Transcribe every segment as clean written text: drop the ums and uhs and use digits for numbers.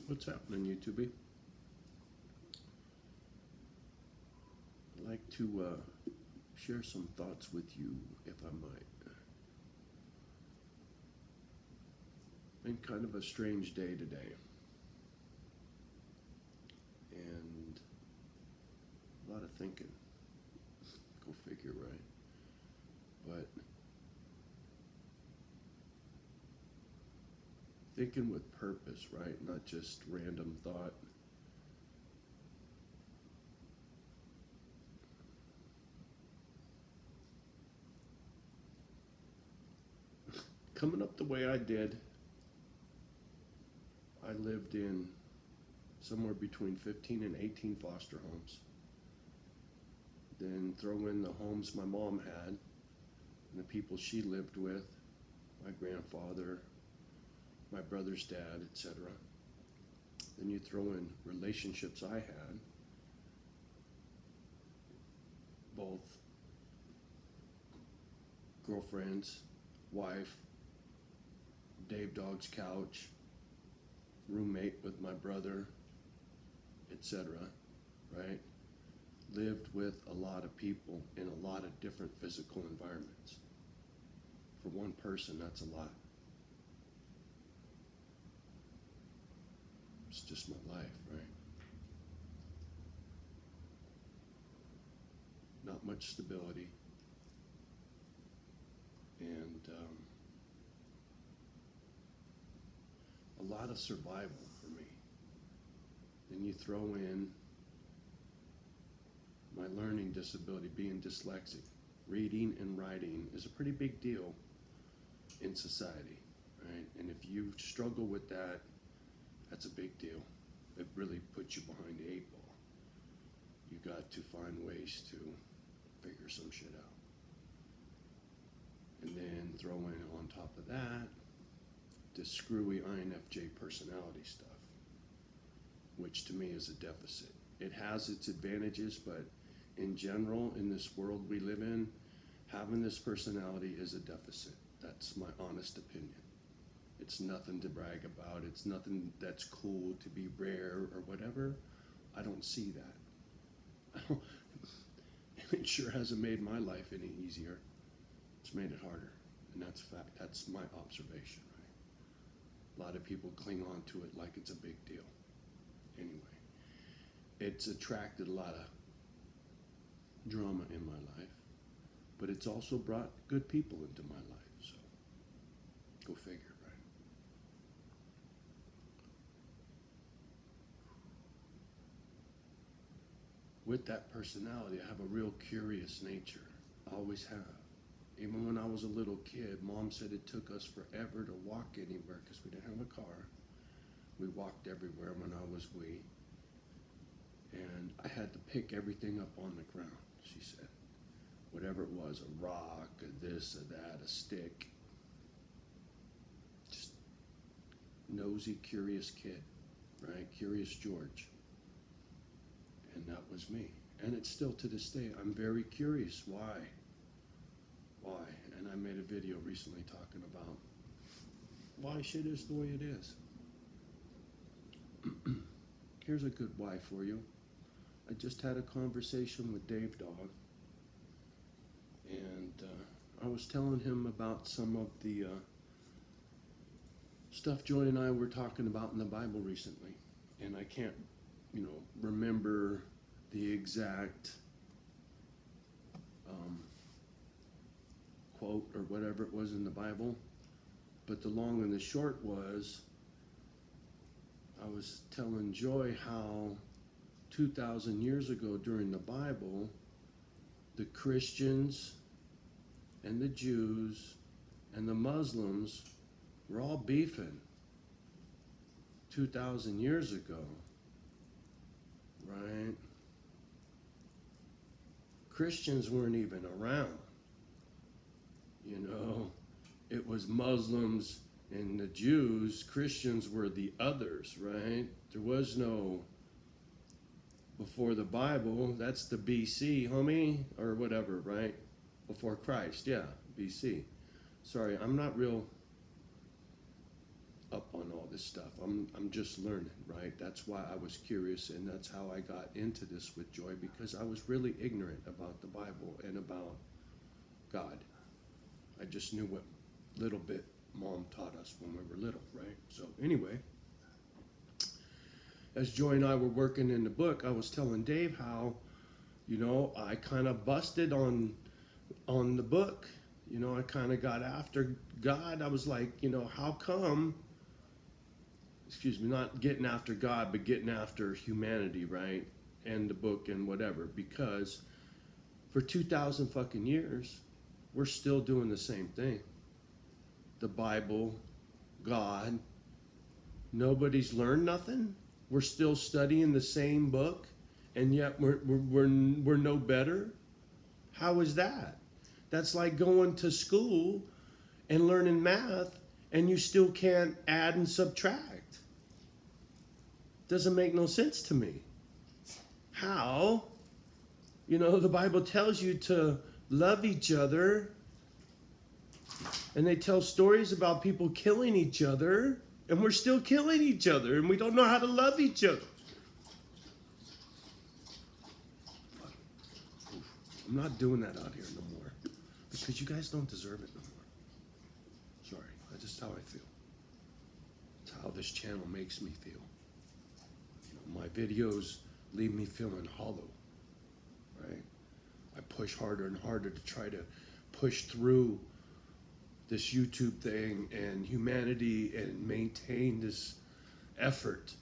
What's happening, YouTube? I'd like to share some thoughts with you, if I might. Been kind of a strange day today, and a lot of thinking. Go figure, right? But thinking with purpose, right? Not just random thought. Coming up the way I did, I lived in somewhere between 15 and 18 foster homes. Then throw in the homes my mom had and the people she lived with, my grandfather, my brother's dad, etc. Then you throw in relationships I had, both girlfriends, wife, Dave Dog's couch, roommate with my brother, etc. Right? Lived with a lot of people in a lot of different physical environments. For one person, that's a lot. It's just my life, right? Not much stability. And a lot of survival for me. Then you throw in my learning disability, being dyslexic. Reading and writing is a pretty big deal in society, right? And if you struggle with that, that's a big deal. It really puts you behind the eight ball. You got to find ways to figure some shit out. And then throw in on top of that the screwy INFJ personality stuff, which to me is a deficit. It has its advantages, but in general, in this world we live in, having this personality is a deficit. That's my honest opinion. It's nothing to brag about. It's nothing that's cool to be rare or whatever. I don't see that. It sure hasn't made my life any easier. It's made it harder, and that's fact. That's my observation, right? A lot of people cling on to it like it's a big deal. Anyway, it's attracted a lot of drama in my life, but it's also brought good people into my life, so go figure, right? With that personality, I have a real curious nature. I always have. Even when I was a little kid, Mom said it took us forever to walk anywhere because we didn't have a car. We walked everywhere when I was wee. And I had to pick everything up on the ground, she said. Whatever it was, a rock, a this, a that, a stick. Just nosy, curious kid, right? Curious George. And that was me. And it's still to this day. I'm very curious. Why? Why? And I made a video recently talking about why shit is the way it is. Here's a good why for you. I just had a conversation with Dave Dog, and I was telling him about some of the stuff Joy and I were talking about in the Bible recently, and I can't, remember the exact quote or whatever it was in the Bible, but the long and the short was, I was telling Joy how 2,000 years ago during the Bible, the Christians and the Jews and the Muslims were all beefing 2,000 years ago, right? Christians weren't even around, It was Muslims and the Jews. Christians were the others, right? There was no before the Bible. That's the BC, homie, or whatever, right? Before Christ, yeah, BC. Sorry, I'm not real up on all this stuff. I'm just learning, right? That's why I was curious, and that's how I got into this with Joy, because I was really ignorant about the Bible and about God. I just knew what little bit Mom taught us when we were little, right? So anyway, as Joy and I were working in the book, I was telling Dave how, I kind of busted on the book. I kind of got after God. I was like, how come, excuse me, not getting after God, but getting after humanity, right? And the book and whatever, because for 2,000 fucking years, we're still doing the same thing. The Bible, God, nobody's learned nothing. We're still studying the same book, and yet we're no better. How is that? That's like going to school and learning math, and you still can't add and subtract. Doesn't make no sense to me. How? The Bible tells you to love each other, and they tell stories about people killing each other, and we're still killing each other, and we don't know how to love each other. I'm not doing that out here no more, because you guys don't deserve it no more. Sorry, that's just how I feel. It's how this channel makes me feel. My videos leave me feeling hollow, right? I push harder and harder to try to push through this YouTube thing and humanity and maintain this effort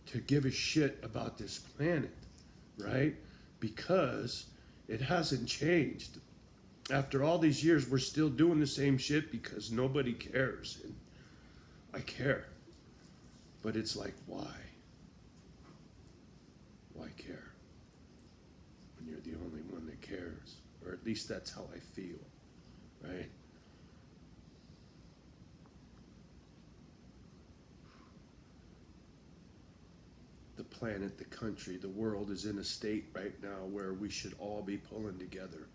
to give a shit about this planet, right? Because it hasn't changed. After all these years, we're still doing the same shit because nobody cares. And I care. But it's like, why? Why care? When you're the only one that cares. Or at least that's how I feel, right? The planet, the country, the world is in a state right now where we should all be pulling together.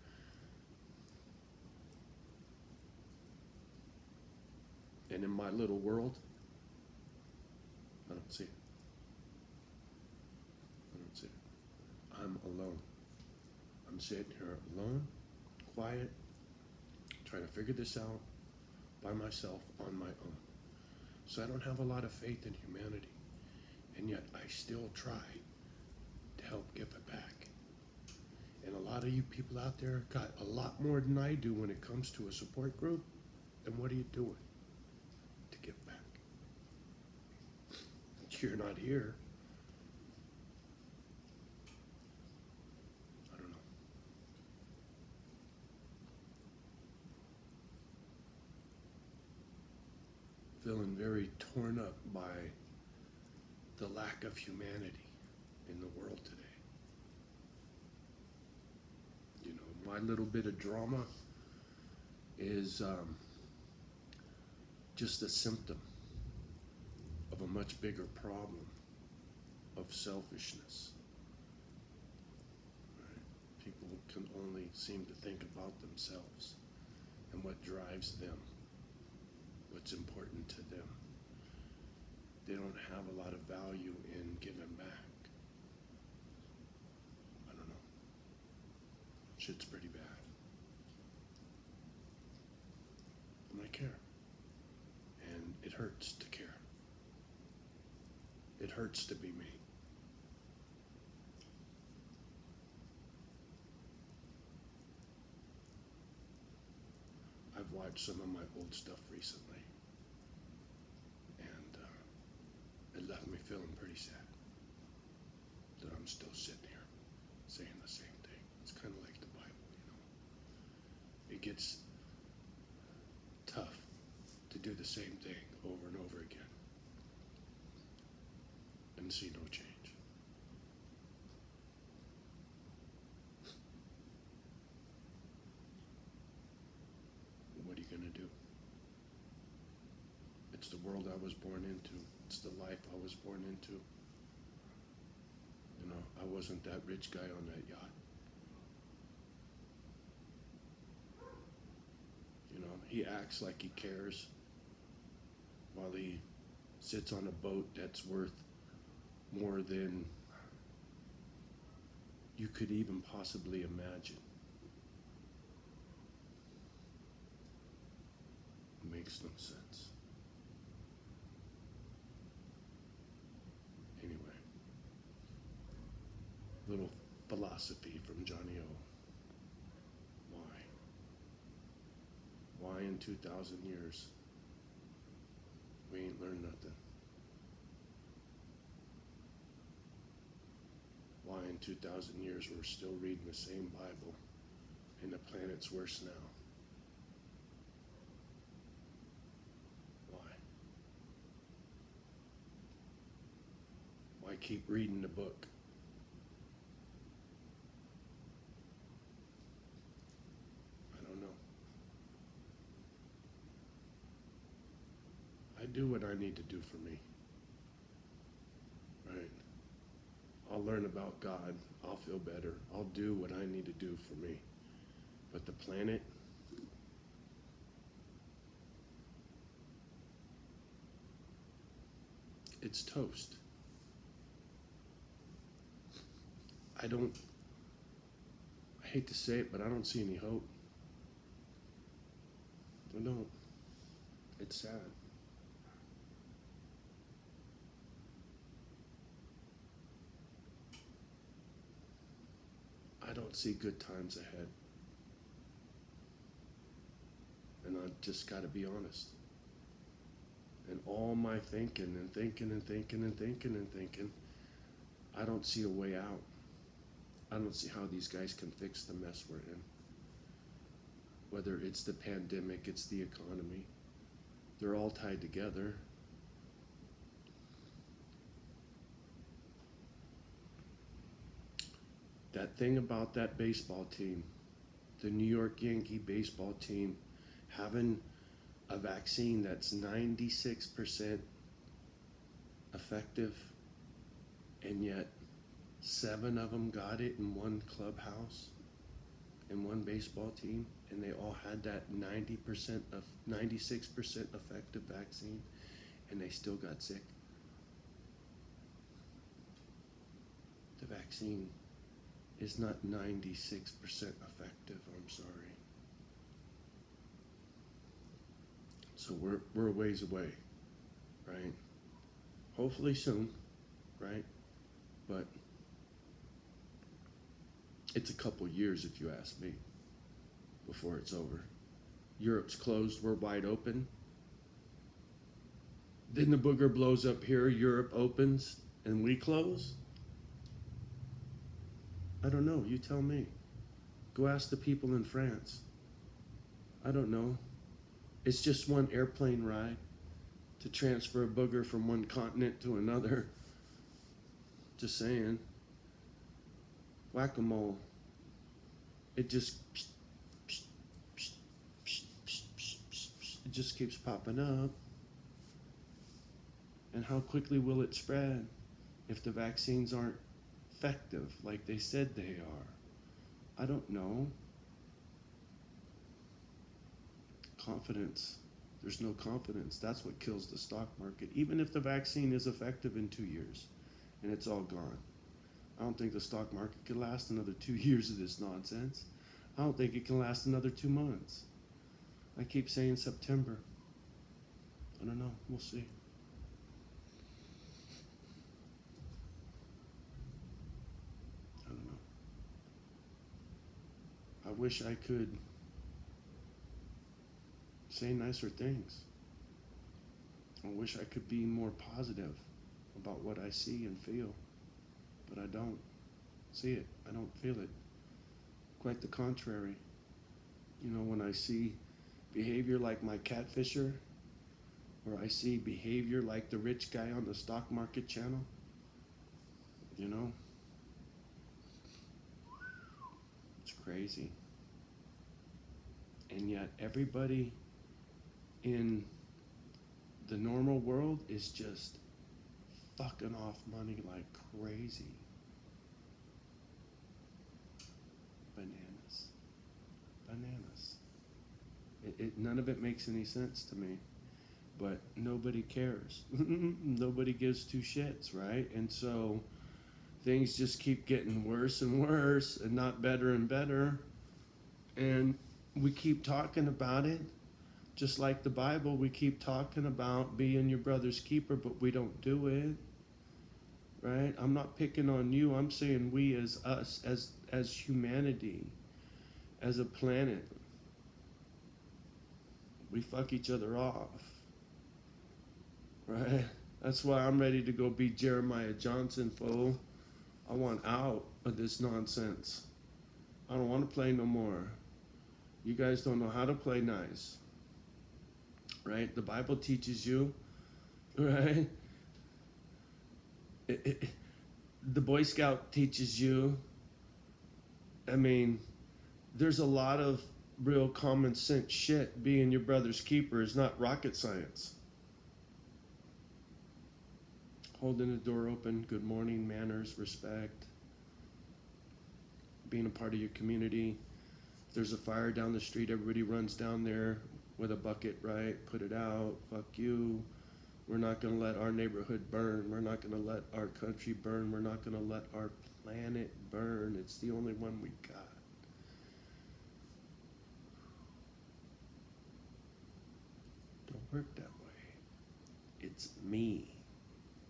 And in my little world, I don't see it. I don't see it. I'm alone. I'm sitting here alone, quiet, trying to figure this out by myself on my own. So I don't have a lot of faith in humanity. And yet I still try to help give it back. And a lot of you people out there got a lot more than I do when it comes to a support group. And what are you doing to give back? You're not here. I don't know. Feeling very torn up by the lack of humanity in the world today. My little bit of drama is just a symptom of a much bigger problem of selfishness. Right? People can only seem to think about themselves and what drives them, what's important to them. They don't have a lot of value in giving back. I don't know. Shit's pretty bad. And I care. And it hurts to care. It hurts to be me. I've watched some of my old stuff recently. It left me feeling pretty sad that I'm still sitting here saying the same thing. It's kind of like the Bible, It gets tough to do the same thing over and over again and see no change. What are you going to do? It's the world I was born into. It's the life I was born into. I wasn't that rich guy on that yacht. He acts like he cares while he sits on a boat that's worth more than you could even possibly imagine. It makes no sense. Anyway, little philosophy from Johnny O. Why? Why in 2,000 years we ain't learned nothing? Why in 2,000 years we're still reading the same Bible and the planet's worse now? Why? Why keep reading the book? I don't know. I do what I need to do for me. Right? I'll learn about God. I'll feel better. I'll do what I need to do for me. But the planet, it's toast. I hate to say it, but I don't see any hope. I don't. It's sad. I don't see good times ahead. And I just got to be honest. And all my thinking and thinking and thinking and thinking and thinking, I don't see a way out. I don't see how these guys can fix the mess we're in. Whether it's the pandemic, it's the economy, they're all tied together. That thing about that baseball team, the New York Yankee baseball team, having a vaccine that's 96% effective, and yet 7 of them got it in one clubhouse, in one baseball team, and they all had that 96% effective vaccine, and they still got sick. The vaccine is not 96% effective, I'm sorry. So we're a ways away, right? Hopefully soon, right? But it's a couple years, if you ask me, before it's over. Europe's closed, we're wide open. Then the booger blows up here, Europe opens, and we close? I don't know, you tell me. Go ask the people in France. I don't know. It's just one airplane ride to transfer a booger from one continent to another. Just saying. Whack-a-mole. It just it just keeps popping up. And how quickly will it spread if the vaccines aren't effective like they said they are? I don't know. Confidence. There's no confidence. That's what kills the stock market. Even if the vaccine is effective in 2 years and it's all gone. I don't think the stock market can last another 2 years of this nonsense. I don't think it can last another 2 months. I keep saying September. I don't know. We'll see. I don't know. I wish I could say nicer things. I wish I could be more positive about what I see and feel, but I don't see it. I don't feel it. Quite the contrary. You know, when I see behavior like my catfisher, or I see behavior like the rich guy on the stock market channel, you know, it's crazy. And yet everybody in the normal world is just fucking off money like crazy. Bananas. Bananas. None of it makes any sense to me. but nobody cares. Nobody gives two shits, right? And so things just keep getting worse and worse and not better and better. And we keep talking about it. Just like the Bible, we keep talking about being your brother's keeper, but we don't do it. Right? I'm not picking on you. I'm saying we as us, as humanity, as a planet, we fuck each other off. Right? That's why I'm ready to go be Jeremiah Johnson, fool. I want out of this nonsense. I don't want to play no more. You guys don't know how to play nice. Right? The Bible teaches you, right? The Boy Scout teaches you. I mean, there's a lot of real common sense shit. Being your brother's keeper is not rocket science. Holding the door open, good morning, manners, respect, being a part of your community. If there's a fire down the street, everybody runs down there with a bucket, right? Put it out, fuck you. We're not going to let our neighborhood burn. We're not going to let our country burn. We're not going to let our planet burn. It's the only one we got. Don't work that way. It's me,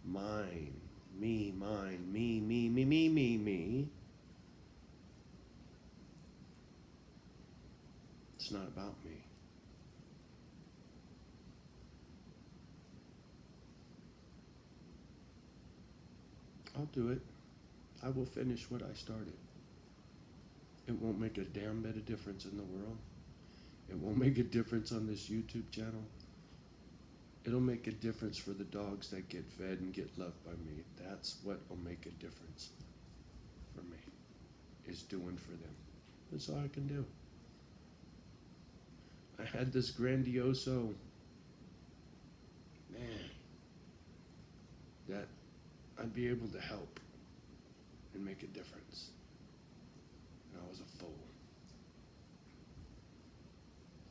mine, me, mine, me. It's not about me. I'll do it. I will finish what I started. It won't make a damn bit of difference in the world. It won't make a difference on this YouTube channel. It'll make a difference for the dogs that get fed and get loved by me. That's what will make a difference for me, is doing for them. That's all I can do. I had this grandioso, man, that I'd be able to help and make a difference. And I was a fool.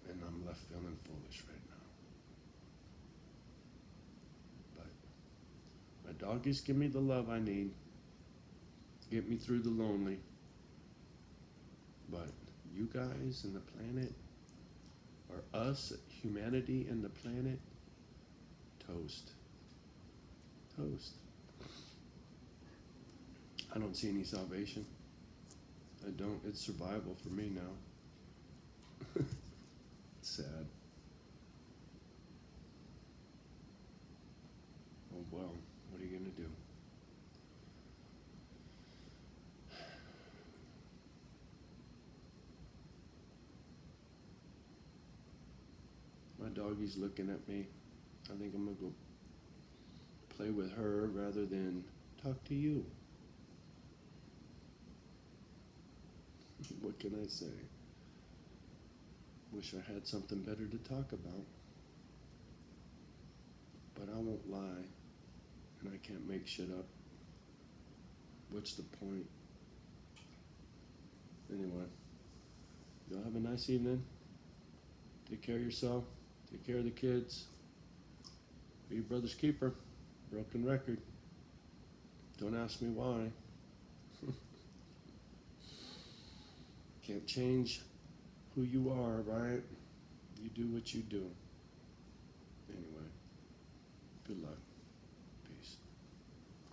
And I'm left feeling foolish right now. But my doggies give me the love I need. Get me through the lonely. But you guys and the planet, or us, humanity and the planet, toast. Toast. I don't see any salvation. I don't. It's survival for me now. It's sad. Oh well, what are you gonna do? My doggie's looking at me. I think I'm gonna go play with her rather than talk to you. What can I say? Wish I had something better to talk about. But I won't lie, and I can't make shit up. What's the point? Anyway, y'all have a nice evening. Take care of yourself. Take care of the kids. Be your brother's keeper. Broken record. Don't ask me why. Can't change who you are, right? You do what you do. Anyway, good luck.